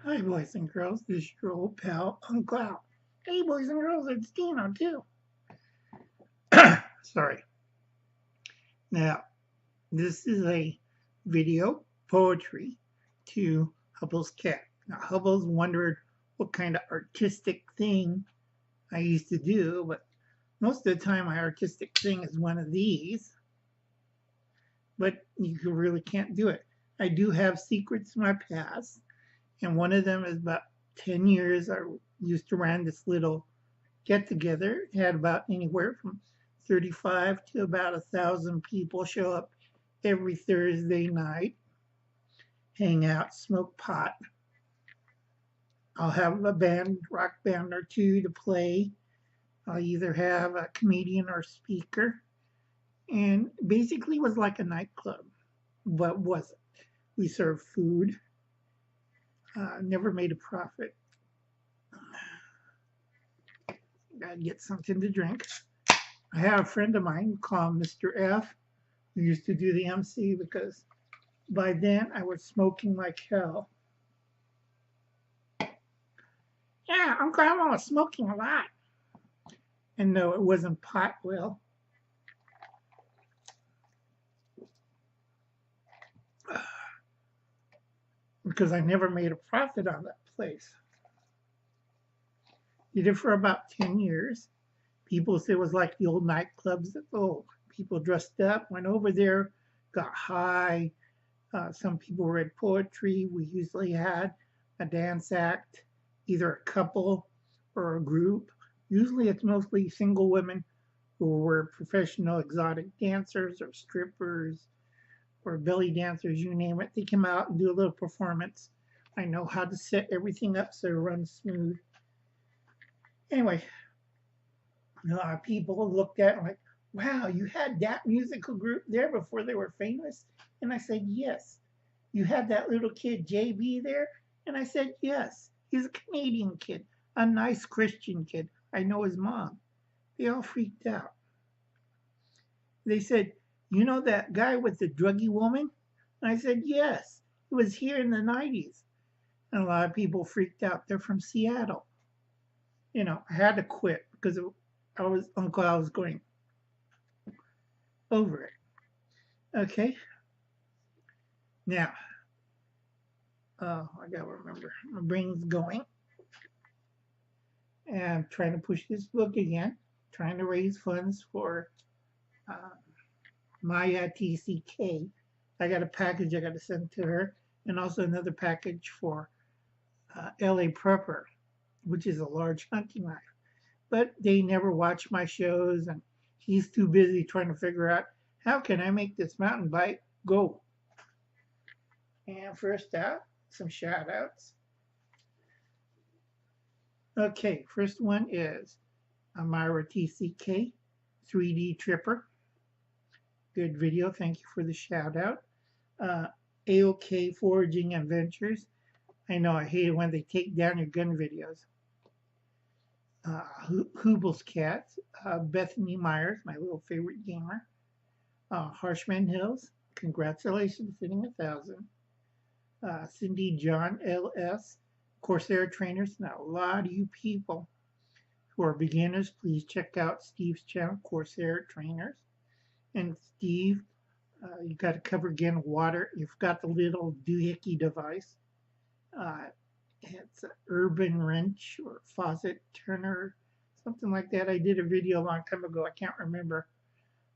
Hi, boys and girls. This is your old pal, Uncle Al. Hey, boys and girls, it's Dino, too. Sorry. Now, this is a video poetry to Hubble's cat. Now, Hubble's wondered what kind of artistic thing I used to do, but most of the time, my artistic thing is one of these, but you really can't do it. I do have secrets in my past, and one of them is about 10 years I used to run this little get together. It had about anywhere from 35 to about 1,000 people show up every Thursday night, hang out, smoke pot. I'll have a band, rock band or two to play. I'll either have a comedian or speaker. And basically it was like a nightclub, but wasn't. We served food, never made a profit. Gotta get something to drink. I had a friend of mine called Mr. F, who used to do the MC because by then I was smoking like hell. Yeah, Uncle Elmo was smoking a lot. And no, it wasn't pot, Will, because I never made a profit on that place. Did it for about 10 years. People said it was like the old nightclubs. Oh, people dressed up, went over there, got high. Some people read poetry. We usually had a dance act, either a couple or a group. Usually it's mostly single women who were professional exotic dancers or strippers or belly dancers, you name it. They come out and do a little performance. I know how to set everything up so it runs smooth. Anyway, a lot of people looked at it like, wow, you had that musical group there before they were famous? And I said, yes. You had that little kid, JB, there? And I said, yes. He's a Canadian kid, a nice Christian kid. I know his mom. They all freaked out. They said, you know that guy with the druggy woman? And I said, yes. It was here in the 90s. And a lot of people freaked out. They're from Seattle. I had to quit because Uncle Al was going over it. Okay. Now, I gotta remember. My brain's going. And I'm trying to push this book again, trying to raise funds for uh, Maya TCK. I got a package I got to send to her, and also another package for LA Prepper, which is a large hunting knife. But they never watch my shows, and he's too busy trying to figure out how can I make this mountain bike go. And first out, some shout outs. Okay, first one is Amira TCK, 3D Tripper. Good video. Thank you for the shout out. AOK Foraging Adventures. I know I hate it when they take down your gun videos. Huble's Cats. Bethany Myers, my little favorite gamer. Harshman Hills. Congratulations, hitting 1,000. Cindy John LS. Corsair Trainers. Now, a lot of you people who are beginners, please check out Steve's channel, Corsair Trainers. And Steve, you got to cover again water. You've got the little doohickey device. It's an urban wrench or faucet turner, something like that. I did a video a long time ago. I can't remember.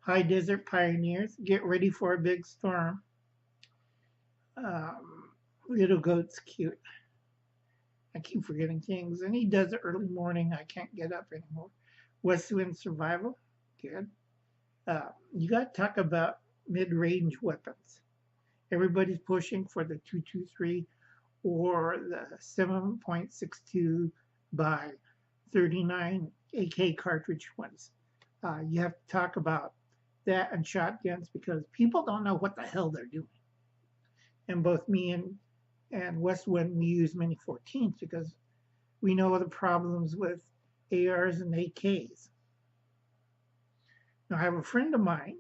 High Desert Pioneers, get ready for a big storm. Little goat's cute. I keep forgetting things. And he does it early morning. I can't get up anymore. West Wind Survival, good. You got to talk about mid-range weapons. Everybody's pushing for the 223 or the 7.62 by 39 AK cartridge ones. You have to talk about that and shotguns because people don't know what the hell they're doing. And both me and Westwind, we use Mini 14s because we know the problems with ARs and AKs. Now, I have a friend of mine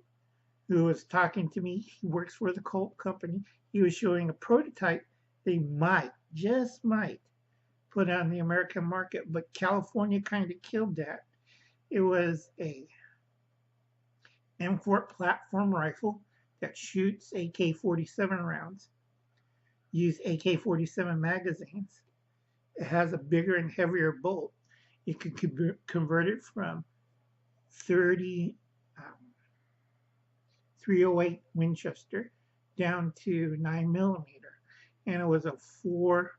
who was talking to me. He works for the Colt company. He was showing a prototype they might, just might, put on the American market, but California kind of killed that. It was a M4 platform rifle that shoots AK-47 rounds, use AK-47 magazines. It has a bigger and heavier bolt. You can convert it from 30 308 Winchester down to 9mm, and it was a 4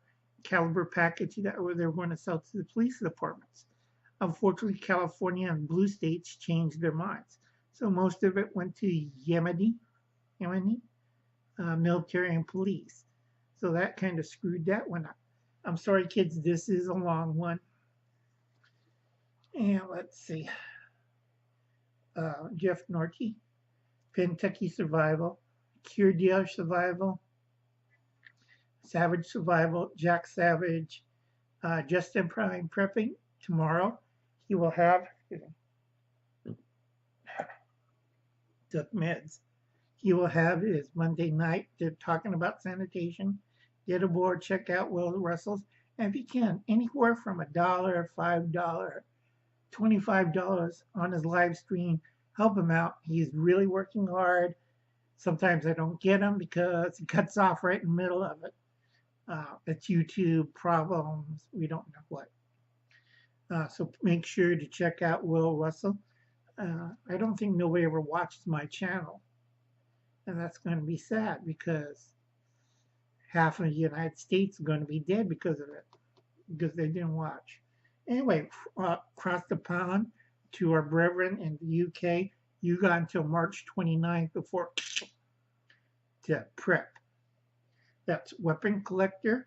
caliber package that they were going to sell to the police departments. Unfortunately, California and blue states changed their minds, so most of it went to Yemeni military and police. So that kind of screwed that one up. I'm sorry, kids, this is a long one. And let's see. Jeff Norty, Kentucky Survival, Cure Dealer Survival, Savage Survival, Jack Savage, Justin Prime Prepping. Tomorrow he will have took meds. He will have his Monday night. They're talking about sanitation. Get aboard, check out Will Russell's. And if you can, anywhere from $1, $5, $25 on his live stream, help him out. He's really working hard. Sometimes I don't get him because he cuts off right in the middle of it. It's YouTube problems. We don't know what. So make sure to check out Will Russell. I don't think nobody ever watched my channel. And that's going to be sad because half of the United States is going to be dead because of it, because they didn't watch. Anyway, across the pond to our brethren in the UK, you got until March 29th before to prep. That's Weapon Collector,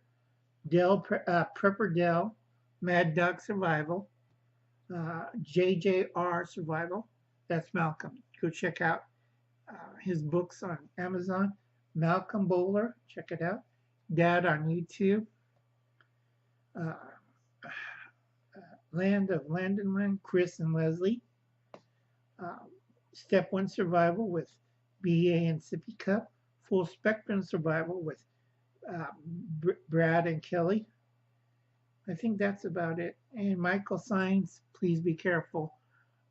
Prepper Dell, Mad Dog Survival, JJR Survival. That's Malcolm. Go check out his books on Amazon. Malcolm Bowler, check it out. Dad on YouTube. Land of Landonman, Chris and Leslie. Step 1 Survival with BA and Sippy Cup. Full Spectrum Survival with Brad and Kelly. I think that's about it. And Michael Signs, please be careful.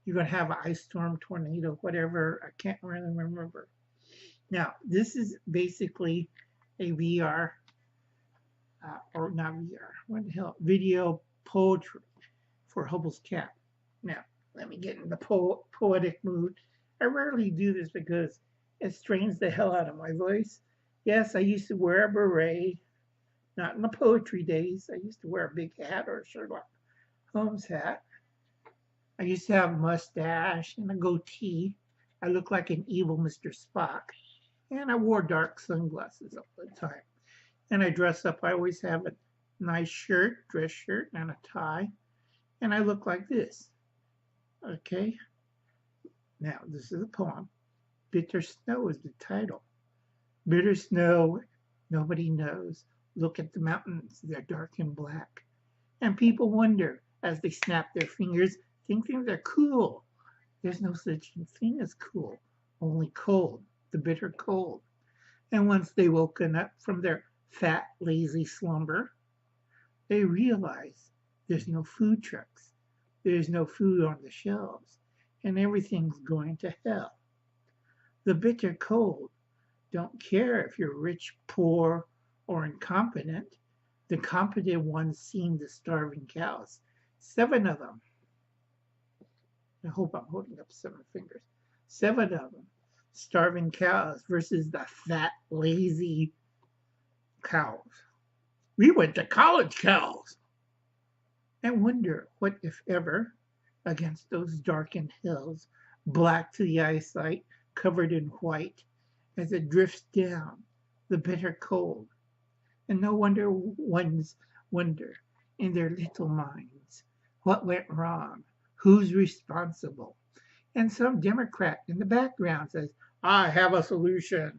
You're going to have an ice storm, tornado, whatever. I can't really remember. Now, this is basically a VR, or not VR, what the hell, video poetry for Huble's cat. Now, let me get in the poetic mood. I rarely do this because it strains the hell out of my voice. Yes, I used to wear a beret. Not in the poetry days. I used to wear a big hat or a Sherlock Holmes hat. I used to have a mustache and a goatee. I looked like an evil Mr. Spock. And I wore dark sunglasses all the time. And I dress up. I always have a nice shirt, dress shirt, and a tie. And I look like this. Okay? Now, this is a poem. Bitter Snow is the title. Bitter snow, nobody knows. Look at the mountains, they're dark and black. And people wonder, as they snap their fingers, thinking they're cool. There's no such thing as cool, only cold, the bitter cold. And once they woken up from their fat, lazy slumber, they realize there's no food trucks, there's no food on the shelves, and everything's going to hell. The bitter cold don't care if you're rich, poor, or incompetent. The competent ones seen the starving cows. 7 of them. I hope I'm holding up 7 fingers. 7 of them. Starving cows versus the fat, lazy cows. We went to college, cows. I wonder what, if ever, against those darkened hills, black to the eyesight, covered in white, as it drifts down the bitter cold. And no wonder ones wonder in their little minds what went wrong, who's responsible. And some Democrat in the background says, I have a solution.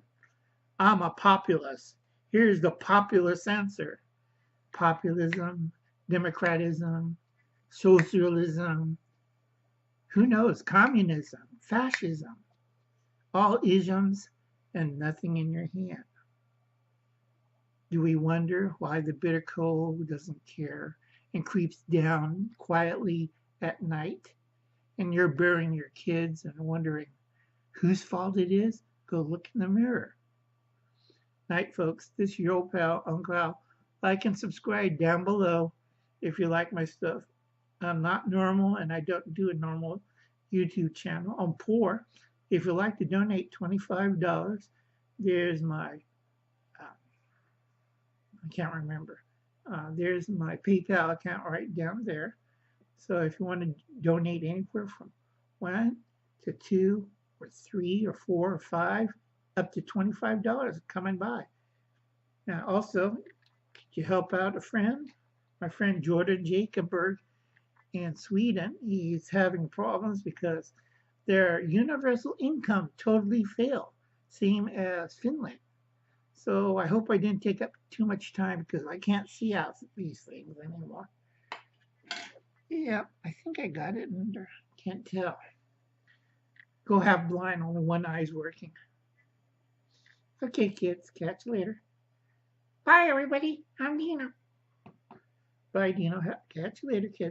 I'm a populist. Here's the populist answer. Populism, democratism, socialism, who knows, communism, fascism, all isms and nothing in your hand. Do we wonder why the bitter cold doesn't care and creeps down quietly at night? And you're burying your kids and wondering whose fault it is? Go look in the mirror. Night, folks. This is your old pal, Uncle Al. Like and subscribe down below if you like my stuff. I'm not normal and I don't do a normal YouTube channel. I'm poor. If you'd like to donate $25, there's my, I can't remember. There's my PayPal account right down there. So if you want to donate anywhere from 1 to 2 or 3 or 4 or 5, up to $25 coming by. Now also, could you help out a friend? My friend Jordan Jacoberg in Sweden, he's having problems because their universal income totally failed, same as Finland. So I hope I didn't take up too much time because I can't see out these things anymore. Yeah, I think I got it under. Can't tell. Go half blind, only one eye's working. Okay, kids, catch you later. Bye, everybody. I'm Dino. Bye, Dino. Catch you later, kids.